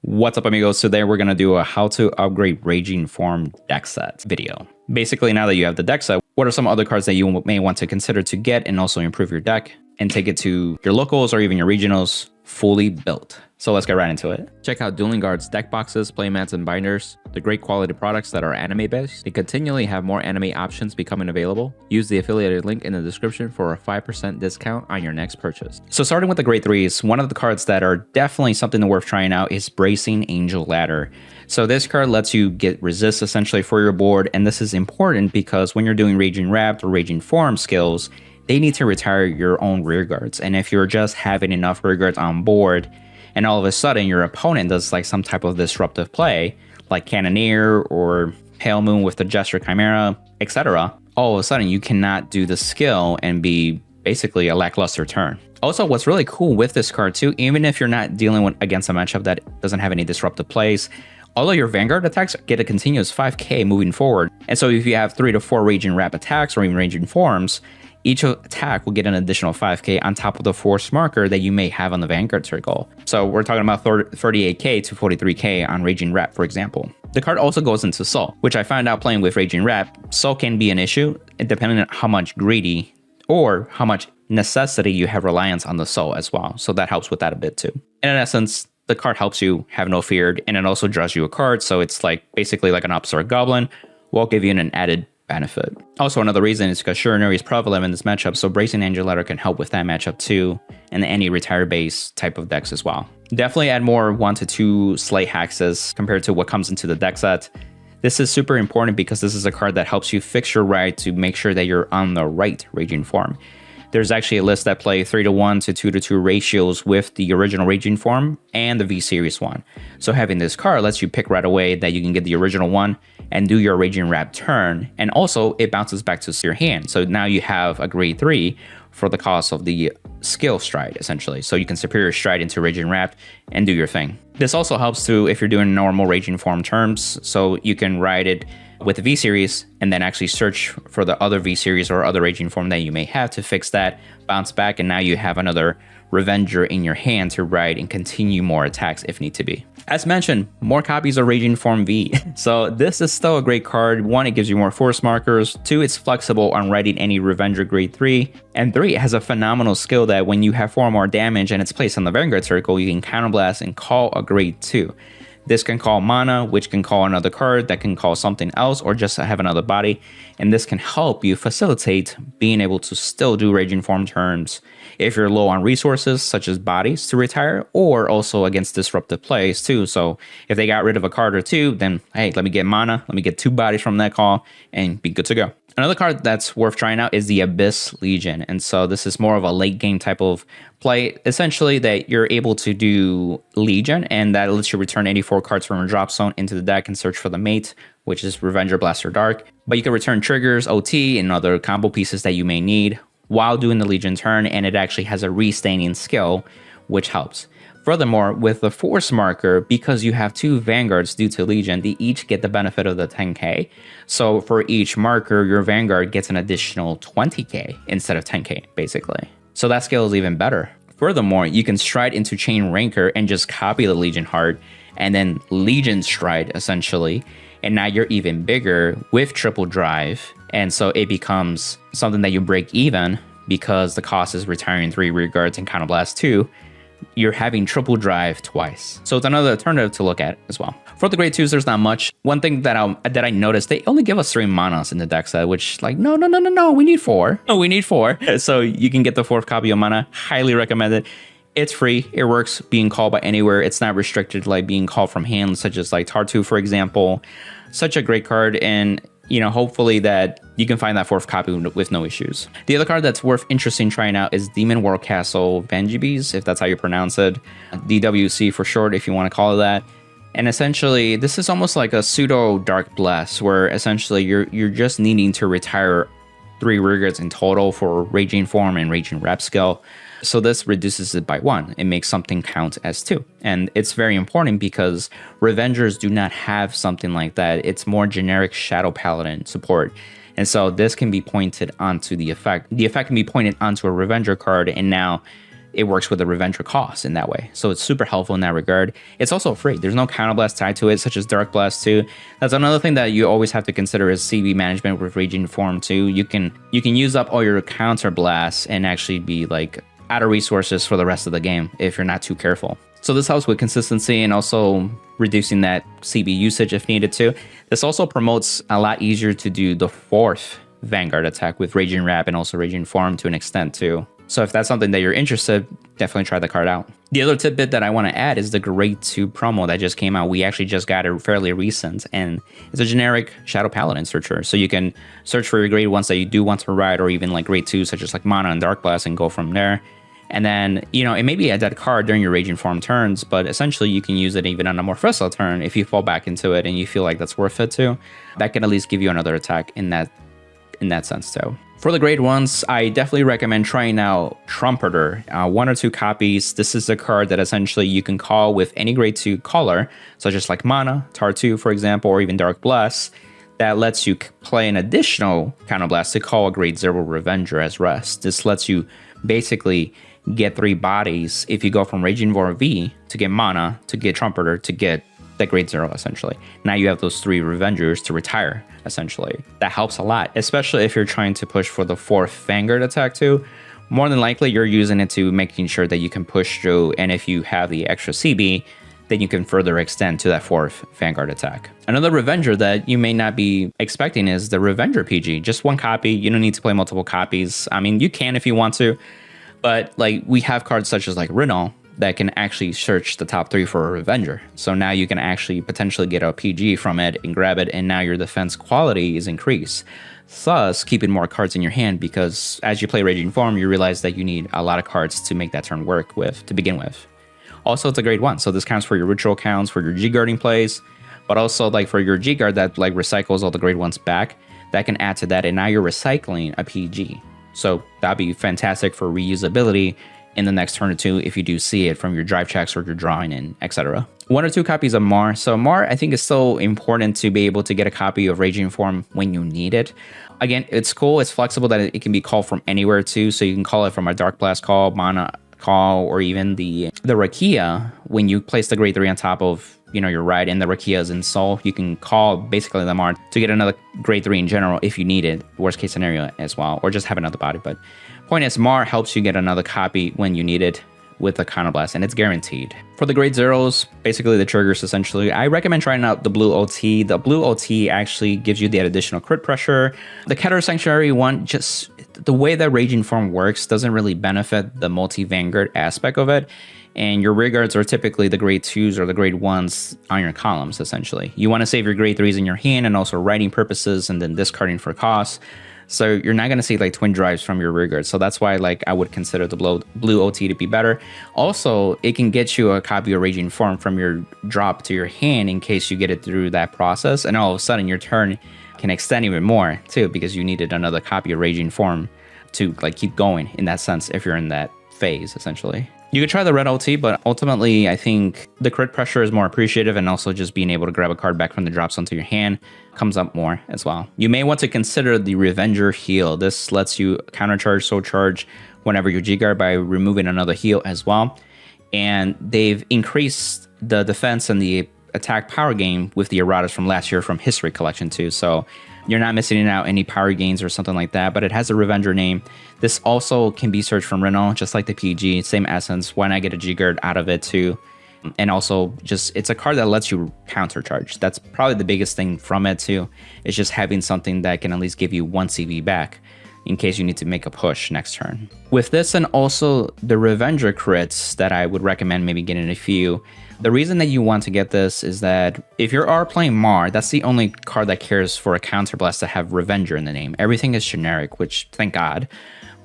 What's up, amigos? Today we're going to do a how to upgrade Raging Form Deckset video. Basically, now that you have the Deckset, what are some other cards that you may want to consider to get and also improve your deck and take it to your locals or even your regionals fully built? So let's get right into it. Check out Dueling Guard's deck boxes, playmats, and binders. The great quality products that are anime based. They continually have more anime options becoming available. Use the affiliated link in the description for a 5% discount on your next purchase. So starting with the grade 3s, one of the cards that are definitely something worth trying out is Bracing Angel Ladder. So this card lets you get resist essentially for your board, and this is important because when you're doing Raging Wrapped or Raging Form skills, they need to retire your own rear guards. And if you're just having enough rear guards on board, and all of a sudden your opponent does like some type of disruptive play, like Cannoneer or Pale Moon with the Gesture Chimera, etc., all of a sudden you cannot do the skill and be basically a lackluster turn. Also, what's really cool with this card too, even if you're not dealing against a matchup that doesn't have any disruptive plays, all of your Vanguard attacks get a continuous 5k moving forward. And so if you have 3 to 4 Raging Wrap attacks or even Raging Forms, each attack will get an additional 5k on top of the force marker that you may have on the Vanguard circle. So we're talking about 38k to 43k on Raging Wrap, for example. The card also goes into Soul, which I found out playing with Raging Wrap. Soul can be an issue depending on how much greedy or how much necessity you have reliance on the Soul as well. So that helps with that a bit too. And in essence, the card helps you have no fear, and it also draws you a card. So it's like basically like an Upstart Goblin, will give you an added benefit. Also, another reason is because Shurinuri is prevalent in this matchup, so Bracing Angel Ladder can help with that matchup too, and any retire base type of decks as well. Definitely add more 1 to 2 Slay Hexes compared to what comes into the deck set. This is super important because this is a card that helps you fix your right to make sure that you're on the right Raging Form. There's actually a list that play 3 to 1 to 2 to 2 ratios with the original Raging Form and the V-Series one. So having this card lets you pick right away that you can get the original one and do your Raging Wrap turn, and also it bounces back to your hand. So now you have a grade 3 for the cost of the skill stride, essentially. So you can superior stride into Raging Wrap and do your thing. This also helps too if you're doing normal Raging Form terms, so you can ride it with the V-Series and then actually search for the other V-Series or other Raging Form that you may have to fix that, bounce back, and now you have another Revenger in your hand to ride and continue more attacks if need to be. As mentioned, more copies of Raging Form V. So this is still a great card. 1, it gives you more force markers. 2, it's flexible on riding any Revenger grade 3. And 3, it has a phenomenal skill that when you have 4 more damage and it's placed on the Vanguard circle, you can counterblast and call a grade 2. This can call mana, which can call another card that can call something else or just have another body. And this can help you facilitate being able to still do Raging Form turns if you're low on resources, such as bodies to retire, or also against disruptive plays too. So if they got rid of a card or 2, then hey, let me get mana, let me get 2 bodies from that call and be good to go. Another card that's worth trying out is the Abyss Legion. And so this is more of a late game type of play, essentially that you're able to do Legion, and that lets you return 84 cards from a drop zone into the deck and search for the mate, which is Revenger, Blaster, Dark. But you can return triggers, OT, and other combo pieces that you may need while doing the Legion turn, and it actually has a restaining skill, which helps. Furthermore, with the force marker, because you have 2 Vanguards due to Legion, they each get the benefit of the 10k. So for each marker, your Vanguard gets an additional 20k instead of 10k, basically. So that skill is even better. Furthermore, you can stride into Chain Rancor and just copy the Legion Heart, and then Legion Stride, essentially. And now you're even bigger with triple drive. And so it becomes something that you break even because the cost is retiring 3 rear guards and counterblast 2. You're having triple drive twice. So it's another alternative to look at as well. For the grade 2s, there's not much. One thing that I noticed, they only give us 3 manas in the deck set, which like, no, we need 4. No, we need 4. So you can get the 4th copy of mana. Highly recommend it. It's free. It works being called by anywhere. It's not restricted like being called from hand, such as like Tartu, for example. Such a great card, and you know, hopefully that you can find that 4th copy with no issues. The other card that's worth interesting trying out is Demon World Castle Vangibes, if that's how you pronounce it. DWC for short, if you want to call it that. And essentially, this is almost like a pseudo Dark Bless, where essentially you're just needing to retire 3 rear guards in total for Raging Form and Raging Wrap skill. So this reduces it by 1. It makes something count as 2. And it's very important because Revengers do not have something like that. It's more generic Shadow Paladin support. And so this can be pointed onto the effect. The effect can be pointed onto a Revenger card, and now it works with the Revenger cost in that way. So it's super helpful in that regard. It's also free. There's no counterblast tied to it, such as Dark Blast too. That's another thing that you always have to consider is CB management with Raging Form too. You can use up all your counterblasts and actually be like out of resources for the rest of the game if you're not too careful. So this helps with consistency and also reducing that CB usage if needed to. This also promotes a lot easier to do the 4th Vanguard attack with Raging Wrap and also Raging Form to an extent too. So if that's something that you're interested, definitely try the card out. The other tidbit that I want to add is the Grade 2 promo that just came out. We actually just got it fairly recent, and it's a generic Shadow Paladin searcher. So you can search for your Grade 1s that you do want to ride, or even like Grade 2s, such as like Mana and Dark Blast, and go from there. And then, you know, it may be a dead card during your Raging Form turns, but essentially you can use it even on a more versatile turn if you fall back into it and you feel like that's worth it too. That can at least give you another attack in that sense too. For the Grade 1s, I definitely recommend trying out Trumpeter. 1 or 2 copies. This is a card that essentially you can call with any Grade 2 caller, such as like Mana, Tar 2, for example, or even Dark Blast, that lets you play an additional counterblast to call a Grade 0 Revenger as rest. This lets you basically get 3 bodies if you go from Raging Vor V to get Mana, to get Trumpeter, to get that Grade 0 essentially. Now you have those 3 Revengers to retire essentially. That helps a lot, especially if you're trying to push for the 4th Vanguard attack too. More than likely you're using it to making sure that you can push through, and if you have the extra CB, then you can further extend to that 4th Vanguard attack. Another Revenger that you may not be expecting is the Revenger PG. Just 1 copy, you don't need to play multiple copies. I mean, you can if you want to, but like we have cards such as like Renault that can actually search the top 3 for a Revenger. So now you can actually potentially get a PG from it and grab it, and now your defense quality is increased. Thus, keeping more cards in your hand, because as you play Raging Form, you realize that you need a lot of cards to make that turn work with, to begin with. Also, it's a Grade 1, so this counts for your ritual counts, for your G-guarding plays, but also like for your G-guard that like recycles all the Grade 1s back, that can add to that, and now you're recycling a PG. So that'd be fantastic for reusability in the next turn or two if you do see it from your drive checks or your drawing in, etc. 1 or 2 copies of Mar. So Mar, I think, is so important to be able to get a copy of Raging Form when you need it. Again, it's cool, it's flexible that it can be called from anywhere too, so you can call it from a Dark Blast call, Mana call, or even the Rakia. When you place the Grade 3 on top of, you know, your ride and the Rakia is in Soul, you can call basically the Mar to get another Grade 3 in general if you need it, worst case scenario as well, or just have another body. But point is, Mar helps you get another copy when you need it with the counterblast, and it's guaranteed. For the Grade 0s, basically the triggers essentially, I recommend trying out the Blue OT. The Blue OT actually gives you the additional crit pressure. The Keter Sanctuary one, just the way that Raging Form works doesn't really benefit the multi-Vanguard aspect of it, and your rear guards are typically the Grade 2s or the Grade 1s on your columns essentially. You want to save your Grade 3s in your hand and also writing purposes and then discarding for cost. So you're not going to see like twin drives from your rear guard. So that's why like I would consider the blue OT to be better. Also, it can get you a copy of Raging Form from your drop to your hand in case you get it through that process. And all of a sudden your turn can extend even more too, because you needed another copy of Raging Form to like keep going in that sense if you're in that phase essentially. You could try the red OT, but ultimately I think the crit pressure is more appreciative, and also just being able to grab a card back from the drops onto your hand comes up more as well. You may want to consider the Revenger heal. This lets you countercharge, soul charge whenever you G-guard by removing another heal as well. And they've increased the defense and the attack power gain with the erratas from last year from History Collection too. So you're not missing out any power gains or something like that, but it has a Revenger name. This also can be searched from Renault, just like the PG, same essence. Why not get a G-guard out of it too? And also just, it's a card that lets you countercharge. That's probably the biggest thing from it too. It's just having something that can at least give you 1 CV back in case you need to make a push next turn. With this and also the Revenger crits that I would recommend maybe getting a few. The reason that you want to get this is that if you are playing Mar, that's the only card that cares for a counterblast to have Revenger in the name. Everything is generic, which thank God.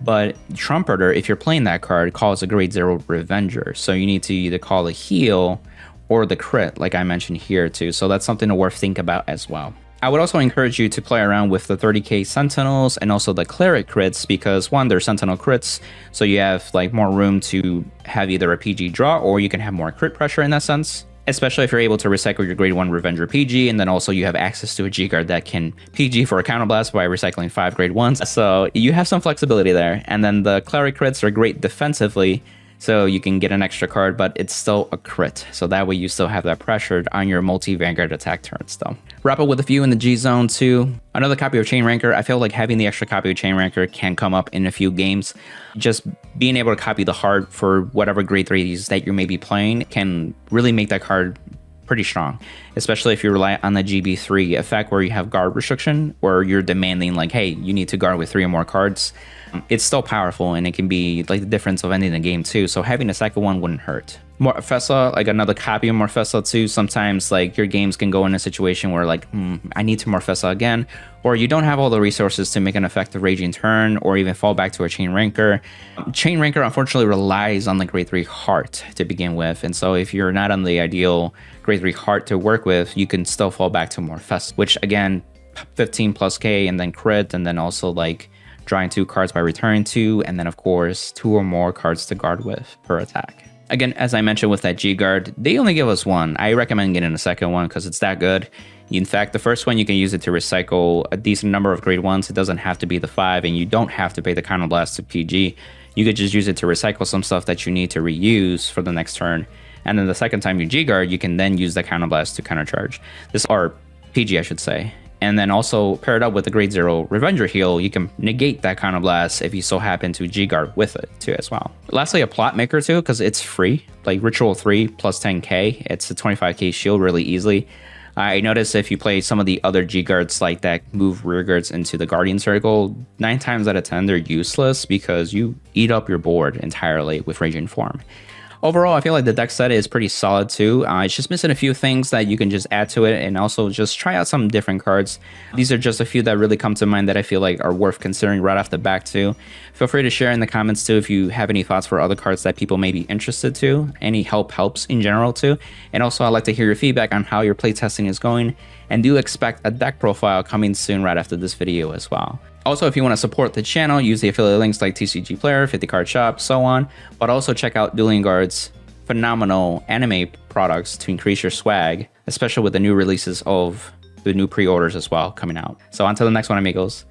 But Trumpeter, if you're playing that card, calls a Grade 0 Revenger. So you need to either call a heal or the crit, like I mentioned here too. So that's something to worth think about as well. I would also encourage you to play around with the 30k Sentinels and also the Cleric crits, because one, they're Sentinel crits, so you have like more room to have either a PG draw or you can have more crit pressure in that sense. Especially if you're able to recycle your Grade 1 Revenger PG, and then also you have access to a G-guard that can PG for a counterblast by recycling 5 Grade 1s. So you have some flexibility there. And then the Cleric crits are great defensively so you can get an extra card, but it's still a crit. So that way you still have that pressure on your multi-Vanguard attack turns though. Wrap up with a few in the G zone too. Another copy of Chain Ranker. I feel like having the extra copy of Chain Ranker can come up in a few games. Just being able to copy the heart for whatever grade 3s that you may be playing can really make that card pretty strong, especially if you rely on the GB3 effect where you have guard restriction, where you're demanding like, hey, you need to guard with 3 or more cards. It's still powerful, and it can be like the difference of ending the game too. So having a second one wouldn't hurt. Morfessa, like another copy of Morfessa too. Sometimes like your games can go in a situation where like, I need to Morfessa again, or you don't have all the resources to make an effective Raging Turn, or even fall back to a Chain Ranker. Chain Ranker unfortunately relies on the grade 3 heart to begin with, and so if you're not on the ideal grade 3 heart to work with, you can still fall back to Morfessa, which again, 15 plus K and then crit, and then also like drawing 2 cards by returning 2, and then of course 2 or more cards to guard with per attack. Again, as I mentioned with that G guard, they only give us 1. I recommend getting a second one because it's that good. In fact, the first one you can use it to recycle a decent number of grade 1s. It doesn't have to be the 5, and you don't have to pay the Counter Blast to PG. You could just use it to recycle some stuff that you need to reuse for the next turn. And then the second time you G guard, you can then use the Counter Blast to counter charge. This, or PG I should say. And then also paired up with the grade 0 Revenger heal, you can negate that Counter Blast if you so happen to G-Guard with it too as well. Lastly, a Plot Maker too, because it's free. Like Ritual 3 plus 10k, it's a 25k shield really easily. I noticed if you play some of the other G-Guards like that move rear guards into the Guardian Circle, 9 times out of 10 they're useless because you eat up your board entirely with Raging Form. Overall, I feel like the deck set is pretty solid too. It's just missing a few things that you can just add to it, and also just try out some different cards. These are just a few that really come to mind that I feel like are worth considering right off the bat too. Feel free to share in the comments too if you have any thoughts for other cards that people may be interested to. Any help helps in general too. And also I'd like to hear your feedback on how your playtesting is going, and do expect a deck profile coming soon right after this video as well. Also, if you want to support the channel, use the affiliate links like TCG Player, 50 Card Shop, so on. But also check out Dueling Guard's phenomenal anime products to increase your swag, especially with the new releases of the new pre-orders as well coming out. So until the next one, amigos.